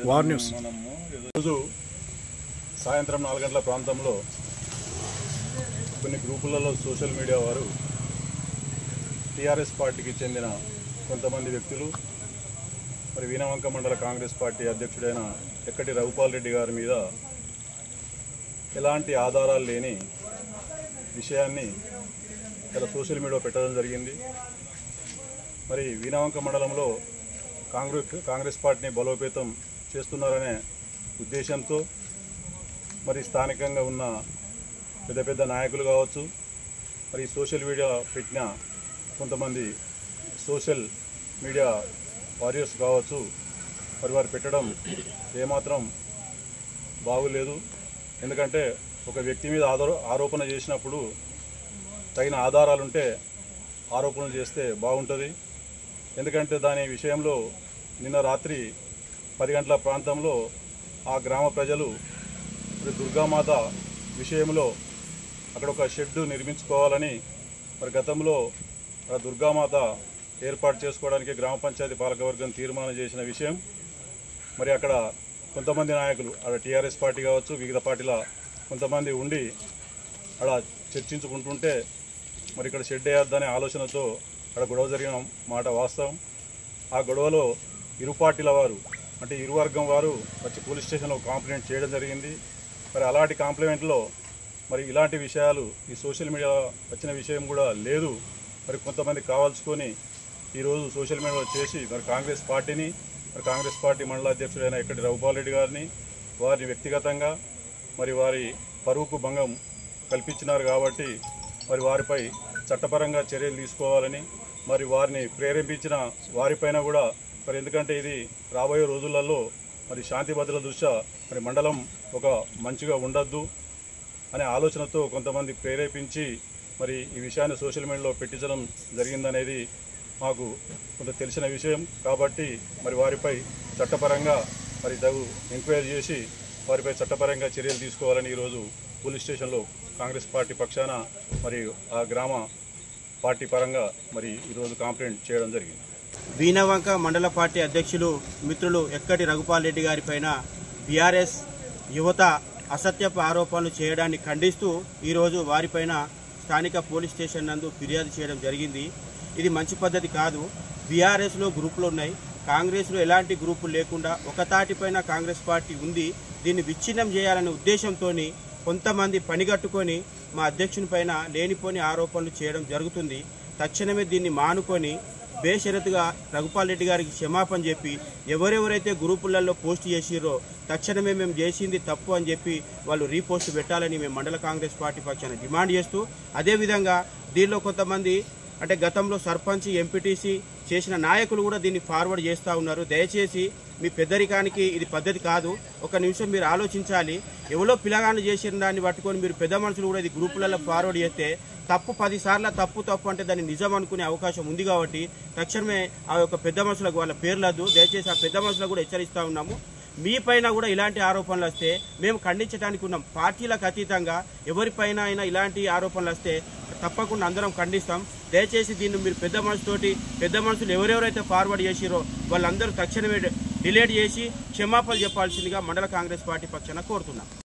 War news రోజు సాయంత్రం 4 గంటల ప్రాంతంలో కొన్ని గ్రూపులలో సోషల్ మీడియా వారు టీఆర్ఎస్ పార్టీకి చెందిన కొంతమంది వ్యక్తులు మరి వీణవంక మండల కాంగ్రెస్ పార్టీ అధ్యక్షుడైన ఎక్కటి రఘుపాల్ రెడ్డి గారి మీద ఎలాంటి ఆధారాలు లేని విషయాన్ని ఇలా సోషల్ మీడియా పెట్టడం జరిగింది. మరి వీణవంక మండలంలో కాంగ్రెస్ పార్టీని బలోపేతం చేస్తున్నారనే ఉద్దేశంతో మరి స్థానికంగా ఉన్న పెద్ద పెద్ద నాయకులు కావచ్చు, మరి సోషల్ మీడియా పెట్టిన కొంతమంది సోషల్ మీడియా వారియర్స్ కావచ్చు, మరి వారు పెట్టడం ఏమాత్రం బాగులేదు. ఎందుకంటే ఒక వ్యక్తి మీద ఆరోపణ చేసినప్పుడు తగిన ఆధారాలుంటే ఆరోపణలు చేస్తే బాగుంటుంది. ఎందుకంటే దాని విషయంలో నిన్న రాత్రి 10 గంటల ప్రాంతంలో ఆ గ్రామ ప్రజలు దుర్గామాత విషయంలో అక్కడ ఒక షెడ్ నిర్మించుకోవాలని మరి గతంలో ఆ దుర్గామాత ఏర్పాటు చేసుకోవడానికి గ్రామ పంచాయతీ పాలకవర్గం తీర్మానం చేసిన విషయం మరి అక్కడ కొంతమంది నాయకులు అక్కడ టీఆర్ఎస్ పార్టీ కావచ్చు, వివిధ పార్టీల కొంతమంది ఉండి అక్కడ చర్చించుకుంటుంటే మరి ఇక్కడ షెడ్ వేయొద్దనే ఆలోచనతో అక్కడ గొడవ జరిగిన మాట వాస్తవం. ఆ గొడవలో ఇరు పార్టీల వారు అంటే ఇరు వర్గం వారు వచ్చి పోలీస్ స్టేషన్లో కంప్లైంట్ చేయడం జరిగింది. మరి అలాంటి కంప్లైంట్లో మరి ఇలాంటి విషయాలు ఈ సోషల్ మీడియా వచ్చిన విషయం కూడా లేదు. మరి కొంతమంది కావాల్సుకొని ఈరోజు సోషల్ మీడియాలో చేసి మరి కాంగ్రెస్ పార్టీ మండల అధ్యక్షుడైన ఎక్కడి రఘుపాల్ రెడ్డి గారిని వారిని వ్యక్తిగతంగా మరి వారి పరువుకు భంగం కల్పించినారు కాబట్టి మరి వారిపై చట్టపరంగా చర్యలు తీసుకోవాలని మరి వారిని ప్రేరేపించిన వారిపైన కూడా మరి ఎందుకంటే ఇది రాబోయే రోజులలో మరి శాంతి భద్రతల దృష్ట్యా మరి మండలం ఒక మంచిగా ఉండద్దు అనే ఆలోచనతో కొంతమంది ప్రేరేపించి మరి ఈ విషయాన్ని సోషల్ మీడియాలో పెట్టించడం జరిగిందనేది మాకు కొంత తెలిసిన విషయం. కాబట్టి మరి వారిపై చట్టపరంగా మరి తగు ఎంక్వైరీ చేసి వారిపై చట్టపరంగా చర్యలు తీసుకోవాలని ఈరోజు పోలీస్ స్టేషన్లో కాంగ్రెస్ పార్టీ పక్షాన మరి ఆ గ్రామ పార్టీ పరంగా మరి ఈరోజు కంప్లైంట్ చేయడం జరిగింది. వీణవంక మండల పార్టీ అధ్యక్షులు మిత్రులు ఎక్కటి రఘుపాల్ రెడ్డి గారి పైన బీఆర్ఎస్ యువత అసత్యపు ఆరోపణలు చేయడాన్ని ఖండిస్తూ ఈరోజు వారిపైన స్థానిక పోలీస్ స్టేషన్ నందు ఫిర్యాదు చేయడం జరిగింది. ఇది మంచి పద్ధతి కాదు. బీఆర్ఎస్లో గ్రూపులు ఉన్నాయి, కాంగ్రెస్లో ఎలాంటి గ్రూపులు లేకుండా ఒక తాటిపైన కాంగ్రెస్ పార్టీ ఉంది. దీన్ని విచ్ఛిన్నం చేయాలనే ఉద్దేశంతో కొంతమంది పనిగట్టుకొని మా అధ్యక్షుని పైన లేనిపోని ఆరోపణలు చేయడం జరుగుతుంది. తక్షణమే దీన్ని మానుకొని బేషరతుగా రఘుపాల్ రెడ్డి గారికి క్షమాపణ చెప్పి ఎవరెవరైతే గ్రూపులలో పోస్ట్ చేసిరో తక్షణమే మేము చేసింది తప్పు అని చెప్పి వాళ్ళు రీపోస్ట్ పెట్టాలని మేము మండల కాంగ్రెస్ పార్టీ పక్షాన డిమాండ్ చేస్తూ, అదేవిధంగా దీనిలో కొంతమంది అంటే గతంలో సర్పంచ్ ఎంపీటీసీ చేసిన నాయకులు కూడా దీన్ని ఫార్వర్డ్ చేస్తూ ఉన్నారు. దయచేసి మీ పెద్దరికానికి ఇది పద్ధతి కాదు. ఒక నిమిషం మీరు ఆలోచించాలి. ఎవరో పిల్లగాళ్ళు చేసిన దాన్ని పట్టుకొని మీరు పెద్ద మనుషులు కూడా ఇది గ్రూపులలో ఫార్వర్డ్ చేస్తే తప్పు 10 సార్లు తప్పు అంటే దాన్ని నిజం అనుకునే అవకాశం ఉంది. కాబట్టి తక్షణమే ఆ యొక్క పెద్ద మనుషులకు వాళ్ళ పేర్లద్దు. దయచేసి ఆ పెద్ద మనుషులకు కూడా హెచ్చరిస్తూ ఉన్నాము. మీ పైన కూడా ఇలాంటి ఆరోపణలు వస్తే మేము ఖండించడానికి ఉన్నాం. పార్టీలకు అతీతంగా ఎవరిపైన అయినా ఇలాంటి ఆరోపణలు వస్తే తప్పకుండా అందరం ఖండిస్తాం. దయచేసి దీన్ని మీరు పెద్ద మనుషులు ఎవరెవరైతే ఫార్వర్డ్ చేసిరో వాళ్ళందరూ తక్షణమే డిలీట్ చేసి క్షమాపణలు చెప్పాల్సిందిగా మండల కాంగ్రెస్ పార్టీ పక్షాన కోరుతున్నాం.